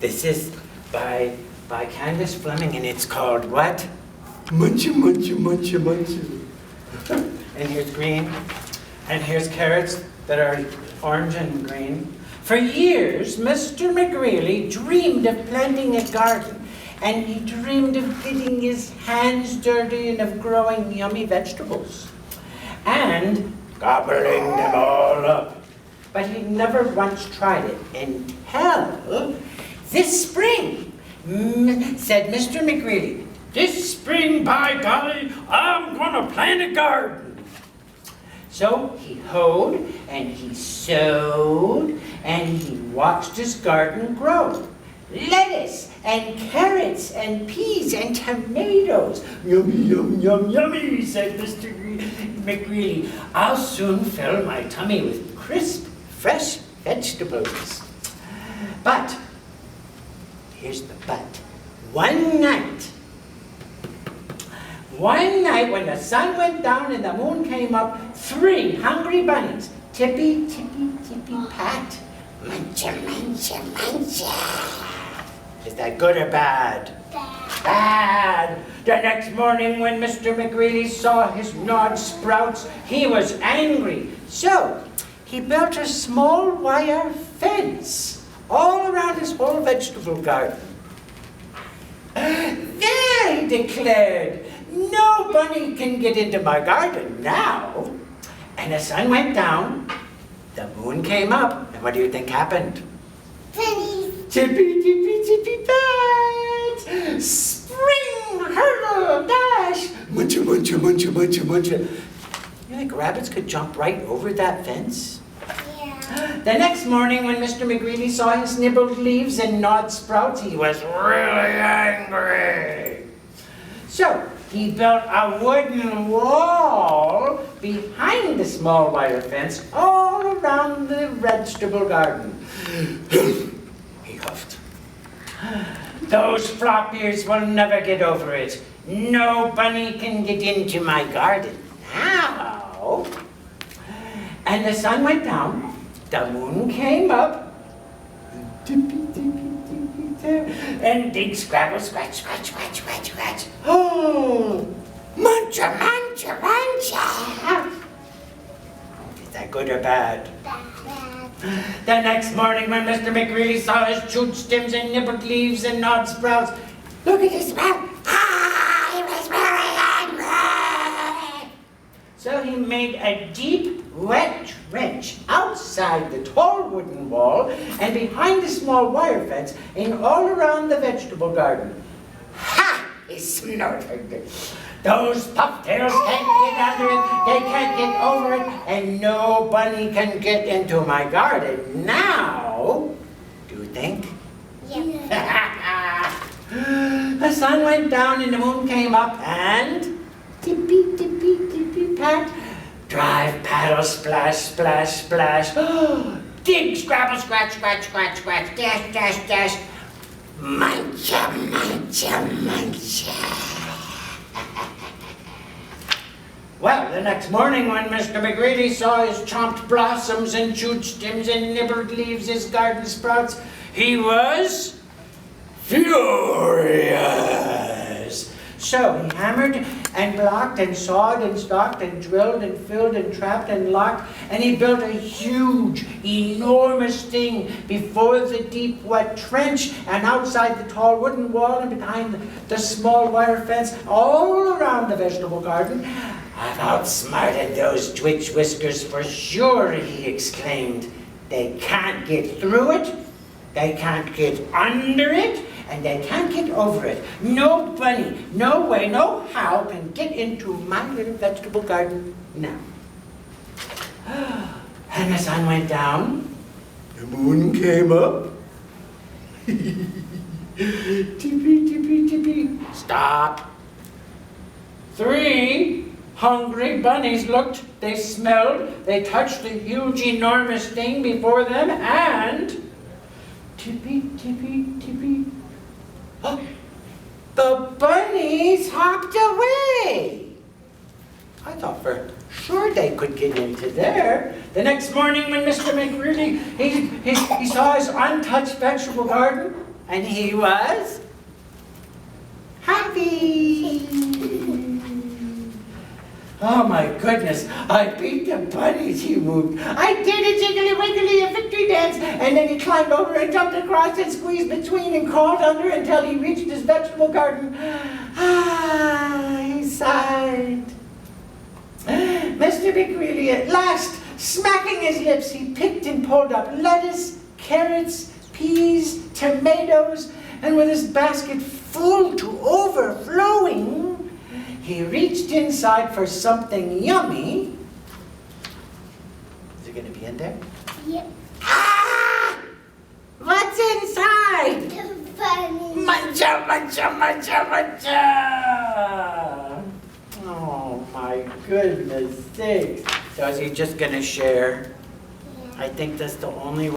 This is by Candace, Fleming, and it's called what? Muncha Muncha Muncha Muncha. And here's green, and here's carrots that are orange and green. For years, Mr. McGreely dreamed of planting a garden, and he dreamed of getting his hands dirty and of growing yummy vegetables, and gobbling them all up. But he never once tried it until this spring, said Mr. McGreely. This spring, by golly, I'm gonna plant a garden. So he hoed and he sowed and he watched his garden grow. Lettuce and carrots and peas and tomatoes. Yummy, yum, yum, yummy, said Mr. McGreely. I'll soon fill my tummy with crisp, fresh vegetables. But, here's the but. One night when the sun went down and the moon came up, 3 hungry bunnies, tippy, tippy, tippy, pat, muncha, muncha, muncha. Is that good or bad? Bad. Bad. The next morning when Mr. McGreely saw his gnawed sprouts, he was angry. So, he built a small wire fence all around his whole vegetable garden. There, he declared, no bunny can get into my garden now. And the sun went down, the moon came up, and what do you think happened? Bunnies. Tippy, tippy, tippy, pat! Spring, hurdle, dash! Muncha Muncha Muncha Muncha Muncha. You think rabbits could jump right over that fence? Yeah. The next morning when Mr. McGreely saw his nibbled leaves and gnawed sprouts, he was really angry. So, he built a wooden wall behind the small wire fence all around the vegetable garden. He huffed. Those flop ears will never get over it. No bunny can get into my garden now. And the sun went down, the moon came up, tippy, tippy, tippy, tippy, and dig, scrabble, scratch, scratch, scratch, scratch, scratch. Oh, muncha, muncha, muncha. Is that good or bad? Bad. The next morning when Mr. McGreely saw his chewed stems and nibbled leaves and gnawed sprouts, look at his mouth. He was very angry. So he made a deep, wet trench outside the tall wooden wall and behind the small wire fence and all around the vegetable garden. Ha! He snorted. Those pufftails can't get under it, they can't get over it, and no bunny can get into my garden now. Do you think? Yeah. The sun went down and the moon came up and tippy, tippy, tippy, pat. Drive, paddle, splash, splash, splash. Dig, scrabble, scratch, scratch, scratch, scratch, dash, dash, dash. Muncha, muncha, muncha. Well, the next morning when Mr. McGreely saw his chomped blossoms and chewed stems and nibbled leaves, his garden sprouts, he was furious. So he hammered and blocked and sawed and stalked and drilled and filled and trapped and locked, and he built a huge, enormous thing before the deep, wet trench and outside the tall wooden wall and behind the small wire fence all around the vegetable garden. I've outsmarted those twitch whiskers for sure, he exclaimed. They can't get through it, they can't get under it, and they can't get over it. No bunny, no way, no how can get into my little vegetable garden now. And the sun went down, The moon came up. tippy, tippy, tippy. Stop. 3 hungry bunnies looked, they smelled, they touched the huge, enormous thing before them, and tippy, tippy, tippy. Oh, the bunnies hopped away. I thought for sure they could get into there. The next morning when Mr. McGreely, he saw his untouched vegetable garden, And he was happy. Oh my goodness, I beat the bunnies, he whooped. I did a jiggly wiggly, a victory dance. And then he climbed over and jumped across and squeezed between and crawled under until he reached his vegetable garden. Ah, he sighed. Mr. McGreely at last, smacking his lips, he picked and pulled up lettuce, carrots, peas, tomatoes, and with his basket full to overflowing, he reached inside for something yummy. Is it going to be in there? Yep. Ah! What's inside? The bunny. Muncha, muncha, muncha, muncha! Oh my goodness sakes. So is he just going to share? Yeah. I think that's the only